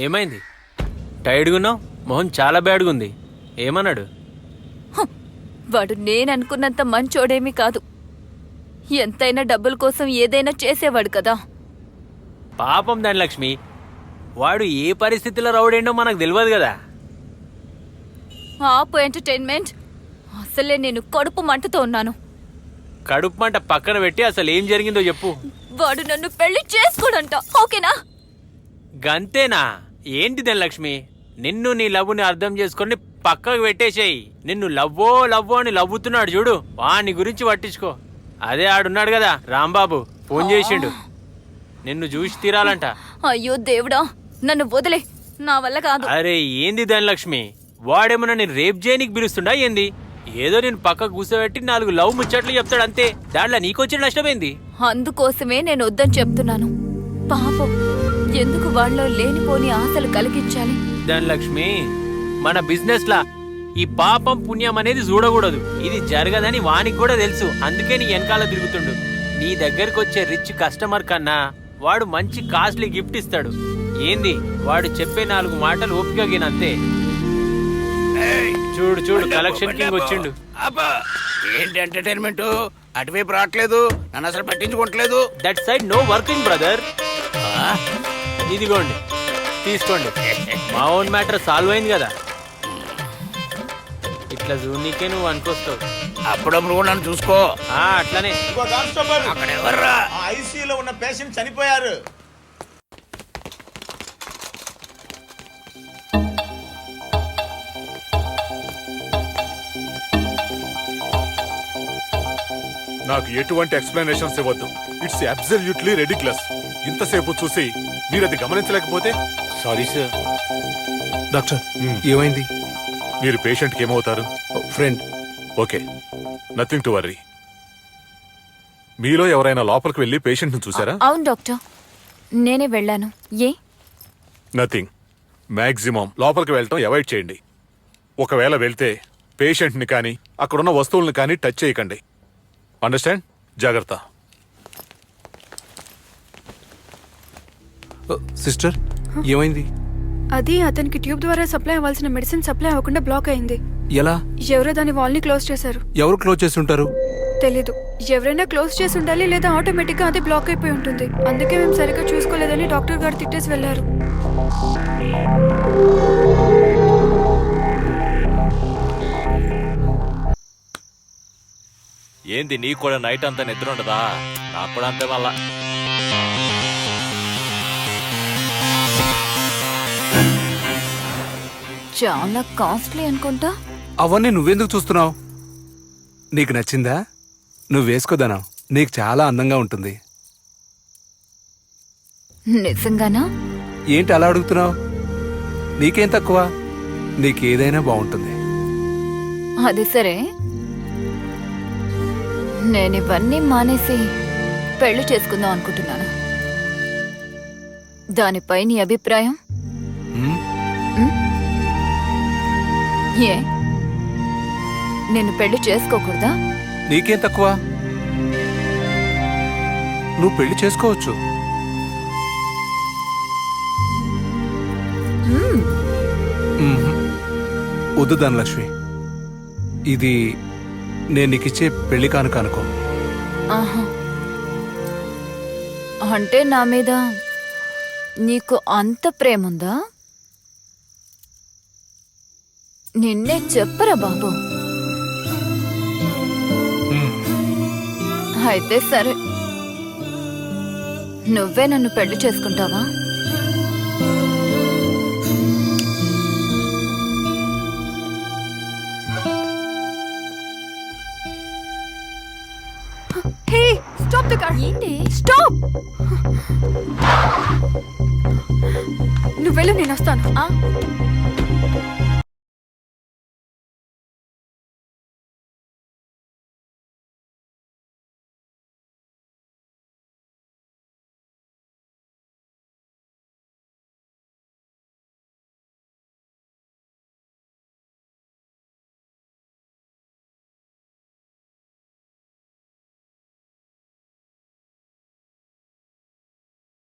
ఏమైంది? టైర్డ్గా ఉన్నావు, మొహం చాలా బ్యాడ్గా ఉంది. ఏమన్నాడు? వాడు నేననుకున్నంత మంచోడేమీ కాదు. ఎంతైనా డబ్బుల కోసం ఏదైనా చేసేవాడు కదా. పాపం ధనలక్ష్మి, వాడు ఏ పరిస్థితిలో రౌడేండో మనకు తెలియదు కదా. ఆపు ఎంటర్టైన్మెంట్. అసలే నేను కడుపు మంటతో ఉన్నాను. కడుపు మంట పక్కన పెట్టి అసలు ఏం జరిగిందో చెప్పు. వాడు నన్ను పెళ్లి చేసుకోడంట. ఓకేనా? గంతేనా? ఏంటి ధనలక్ష్మి, నిన్ను నీ లవ్వుని అర్థం చేసుకొని పక్కకు పెట్టేసేయి. నిన్ను లవ్వో లవ్వో అని లవ్వుతున్నాడు చూడు, వాని గురించి పట్టించుకో. అదే ఆడున్నాడు కదా రాంబాబు, ఫోన్ చేసిండు, నిన్ను చూసి తీరాలంట. అయ్యో దేవుడా, నన్ను వదిలే, నా వల్ల కాదు. అరే ఏంది ధనలక్ష్మి, వాడేమన్నా నేను రేప్ చేయనికి పిలుస్తుండా ఏంది? ఏదో నేను పక్క కూర్చోబెట్టి 4 లవ్ ముచ్చట్లు చెప్తాడు అంతే. దాంట్లో నీకొచ్చిన నష్టమేంది? అందుకోసమే నేను వద్దని చెప్తున్నాను. పాపం, ఎందుకు వాళ్ళలో లేనిపోని ఆశలు కలిగించాలి? ధనలక్ష్మి, మన బిజినెస్ లా ఈ పాపం పుణ్యం అనేది చూడకూడదు. ఇది జరగదని వానికి కూడా తెలుసు, అందుకే నీ వెనకాల తిరుగుతుండు. నీ దగ్గరకు వచ్చే రిచ్ కస్టమర్ కన్నా వాడు మంచి కాస్ట్లీ గిఫ్ట్ ఇస్తాడు. ఏంది, వాడు చెప్పే 4 మాటలు ఓపికగినంతే. చూడు చూడు, కలెక్షన్ కింగ్ వచ్చిండు. ఏంటి ఎంటర్టైన్మెంట్? అటువైపు రావట్లేదు, నన్ను అసలు పట్టించుకోవట్లేదు. That side no working brother. ఇదిగోండి, తీసుకోండి. మా ఓన్ మ్యాటర్ సాల్వ్ అయింది కదా. ఇట్లా జూనీకే నువ్వు అనుకొస్తావు. అప్పుడప్పుడు కూడా నన్ను చూసుకో. అట్లానే. అక్కడ ఎవర్రా? ఐసీయూలో ఉన్న పేషెంట్ చనిపోయారు. నాకు ఎటువంటి ఎక్స్ప్లెనేషన్స్ ఇవ్వద్దు. It's absolutely ridiculous. ఇంతసేపు చూసి మీరు అది గమనించలేకపోతే సారీ సార్. డాక్టర్, ఏమైంది? మీరు పేషెంట్కి ఏమవుతారు? Friend. Okay, nothing to worry. మీలో ఎవరైనా లోపలికి వెళ్ళి పేషెంట్ని చూసారా? అవును డాక్టర్, నేనే వెళ్ళాను. ఏ? నథింగ్. మ్యాక్సిమం లోపలికి వెళ్ళటం అవాయిడ్ చేయండి. ఒకవేళ వెళ్తే పేషెంట్ని కానీ అక్కడున్న వస్తువులను కానీ టచ్ చేయకండి. అండర్స్టాండ్? జాగ్రత్త. సిస్టర్, ఏమైంది? అది అతనికి ట్యూబ్ ద్వారా సప్లై అవ్వాల్సిన మెడిసిన్ సప్లై అవ్వకుండా బ్లాక్ అయింది. ఎలా? ఎవరో దాని వాల్ని క్లోజ్ చేశారు. ఎవరు క్లోజ్ చేసి ఉంటారు? తెలీదు. ఎవరైనా క్లోజ్ చేసి ఉండాలి, లేదా ఆటోమేటిక్ గా అది బ్లాక్ అయిపోయి ఉంటుంది. అందుకే మేము సరిగ్గా చూసుకోలేదని డాక్టర్ గారు తిట్టేసి వెళ్లారు. ఏంది, నీకు కూడా నైట్ అంతా నిద్ర ఉండదా? నాకు కూడా అంతే. మళ్ళా చాలా కాస్ట్లీ అనుకుంటా. అవన్నీ నువ్వెందుకు చూస్తున్నావు? నీకు నచ్చిందా? నువ్వు వేసుకోదానా, నీకు చాలా అందంగా ఉంటుంది. నిజంగానా? ఏంటి అలా అడుగుతున్నావు? నీకేం తక్కువ? నీకేదైనా బాగుంటుంది. అది సరే, నేను ఇవన్నీ మానేసి పెళ్లి చేసుకుందాం అనుకుంటున్నాను. దానిపై నీ అభిప్రాయం? ఏ, నేను పెళ్లి చేసుకోకూడదా? నీకేం తక్కువ? నువ్వు పెళ్లి చేసుకోవచ్చు. వద్దు ధనలక్ష్మి, ఇది నేను నీకిచ్చే పెళ్లి కానుక అనుకో. ఆహా, అంటే నా మీద నీకు అంత ప్రేముందా? నిన్నే చెప్పరా బాబు. అయితే సరే, నువ్వే నన్ను పెళ్లి చేసుకుంటావా? హే, స్టాప్ ద కార్. ఏంటి? స్టాప్. నువ్వు వెళ్ళు, నేను వస్తాను.